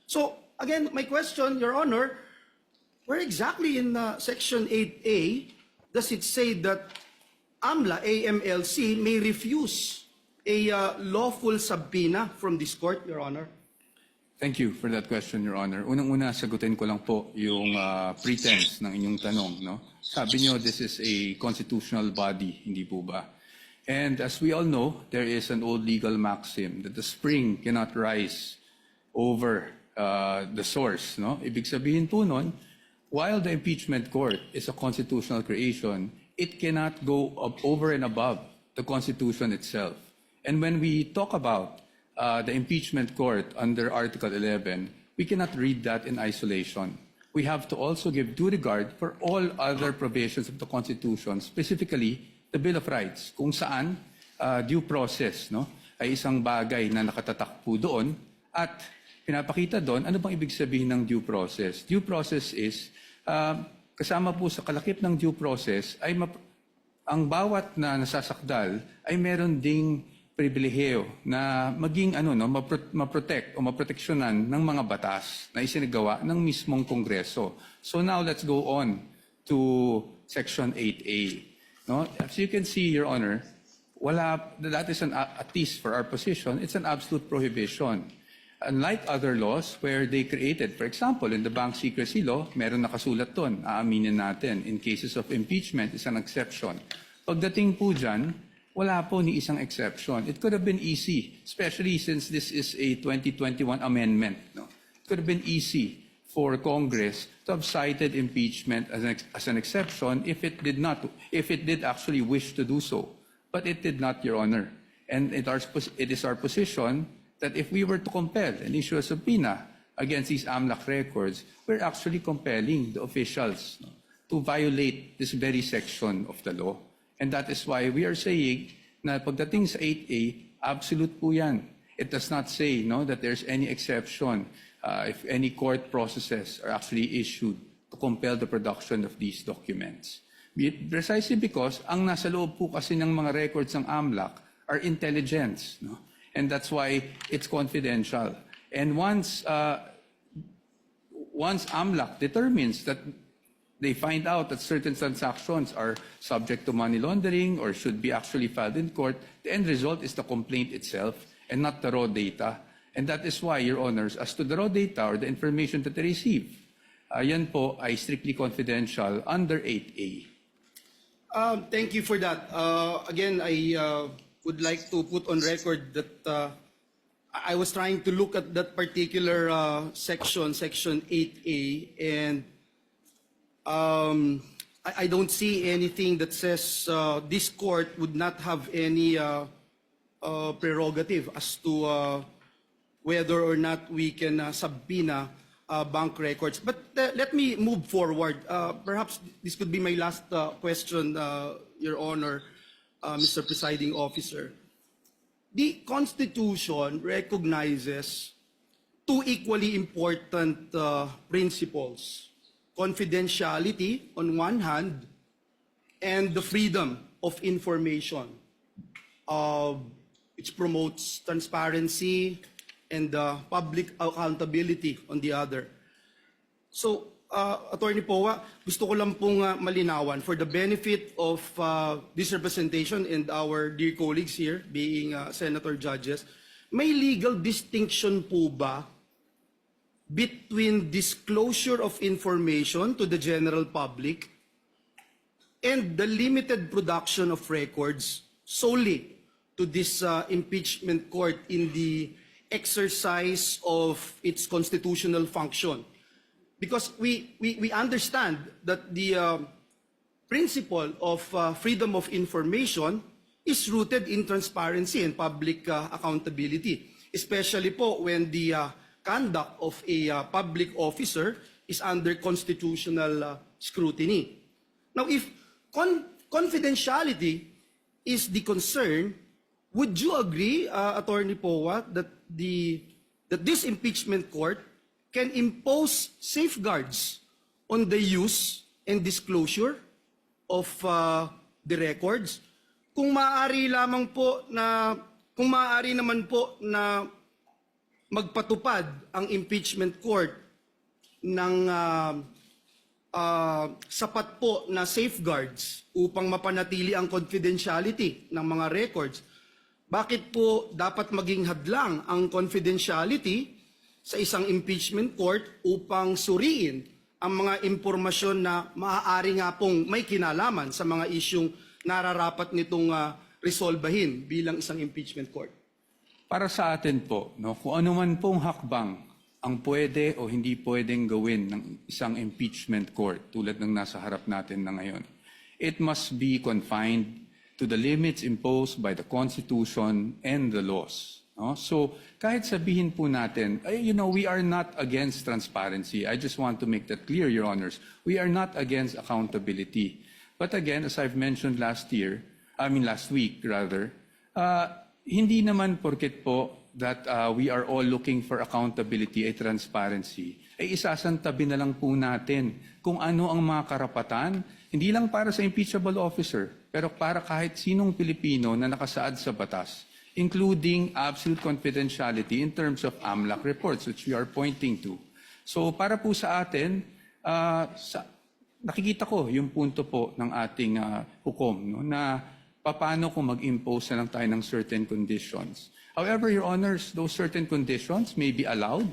So, again, my question, Your Honor, where exactly in Section 8A does it say that AMLA, AMLC, may refuse a lawful subpoena from this court, Your Honor? Thank you for that question, Your Honor. Unang-una, sagutin ko lang po yung pretense ng inyong tanong. No? Sabi niyo, this is a constitutional body, hindi po ba? And as we all know, there is an old legal maxim that the spring cannot rise over the source. No? Ibig sabihin po nun, while the impeachment court is a constitutional creation, it cannot go up over and above the Constitution itself. And when we talk about the impeachment court under Article 11, we cannot read that in isolation. We have to also give due regard for all other provisions of the Constitution, specifically the Bill of Rights, kung saan due process ay isang bagay na nakatatak po doon at pinapakita doon, ano bang ibig sabihin ng due process? Due process is, kasama po sa kalakip ng due process, ay ang bawat na nasasakdal ay meron ding pribilehiyo na maging maprotect o maproteksyonan ng mga batas na isinagawa ng mismong Kongreso. So now let's go on to Section 8A. No? As you can see, Your Honor, that is at least for our position, it's an absolute prohibition. Unlike other laws where they created, for example, in the Bank Secrecy Law, meron nakasulat doon, aaminin natin, in cases of impeachment is an exception. Pagdating po dyan, wala po ni isang exception. It could have been easy, especially since this is a 2021 amendment. No? It could have been easy for Congress to have cited impeachment as an exception if it did actually wish to do so. But it did not, Your Honor. And it is our position that if we were to compel and issue a subpoena against these AMLAC records, we're actually compelling the officials to violate this very section of the law. And that is why we are saying na pagdating sa 8A, absolute po yan. It does not say that there's any exception if any court processes are actually issued to compel the production of these documents. Precisely because ang nasa loob po kasi ng mga records ng AMLAC are intelligence. No? And that's why it's confidential. And once AMLAC determines that they find out that certain transactions are subject to money laundering or should be actually filed in court, the end result is the complaint itself and not the raw data. And that is why, Your Honors, as to the raw data or the information that they receive, yan po ay strictly confidential under 8A. Thank you for that. Again, I would like to put on record that I was trying to look at that particular section 8A, and I don't see anything that says this court would not have any prerogative as to whether or not we can subpoena bank records. But let me move forward. Perhaps this could be my last question, Your Honor, Mr. Presiding Officer. The Constitution recognizes two equally important principles: confidentiality on one hand, and the freedom of information, which promotes transparency and public accountability on the other. So, Attorney Poa, gusto ko lang pong malinawan for the benefit of this representation and our dear colleagues here, being senator judges, may legal distinction po ba between disclosure of information to the general public and the limited production of records solely to this impeachment court in the exercise of its constitutional function? Because we understand that the principle of freedom of information is rooted in transparency and public accountability, especially po when the conduct of a public officer is under constitutional scrutiny. Now, if confidentiality is the concern, would you agree, Attorney Poa, that this impeachment court can impose safeguards on the use and disclosure of the records? Kung maaari naman po na magpatupad ang impeachment court ng sapat po na safeguards upang mapanatili ang confidentiality ng mga records, bakit po dapat maging hadlang ang confidentiality sa isang impeachment court upang suriin ang mga impormasyon na maaari nga pong may kinalaman sa mga isyung nararapat nitong resolbahin bilang isang impeachment court? Para sa atin po, no, kung ano man pong hakbang ang pwede o hindi pwedeng gawin ng isang impeachment court tulad ng nasa harap natin na ngayon, it must be confined to the limits imposed by the Constitution and the laws. No? So kahit sabihin po natin, we are not against transparency. I just want to make that clear, Your Honors. We are not against accountability. But again, as I've mentioned last week, hindi naman porket po that we are all looking for accountability ay transparency, ay isasantabi na lang po natin kung ano ang mga karapatan, hindi lang para sa impeachable officer, pero para kahit sinong Pilipino na nakasaad sa batas, including absolute confidentiality in terms of AMLAC reports, which we are pointing to. So para po sa atin, nakikita ko yung punto po ng ating hukom, no, na paano kung mag-impose na lang tayo ng certain conditions. However, Your Honors, those certain conditions may be allowed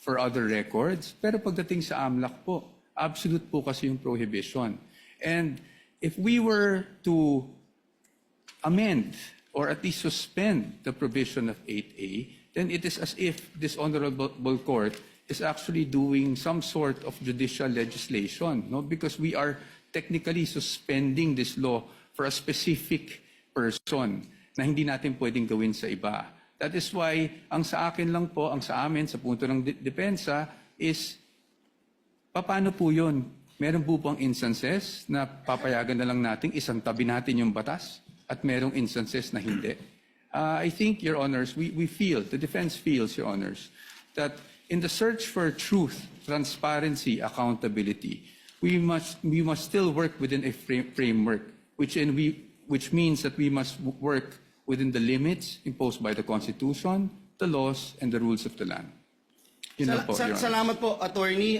for other records, pero pagdating sa AMLAC po, absolute po kasi yung prohibition. And if we were to amend or at least suspend the provision of 8A, then it is as if this honorable court is actually doing some sort of judicial legislation, no? Because we are technically suspending this law for a specific person na hindi natin pwedeng gawin sa iba. That is why, ang sa akin lang po, ang sa amin, sa punto ng depensa, is, paano po yun? Meron po bang instances na papayagan na lang natin, isang tabi natin yung batas, at merong instances na hindi? I think, Your Honors, we feel, the defense feels, Your Honors, that in the search for truth, transparency, accountability, we must still work within a framework, which means that we must work within the limits imposed by the Constitution, the laws, and the rules of the land. Yun lang po, Your Honor. Salamat po, Attorney.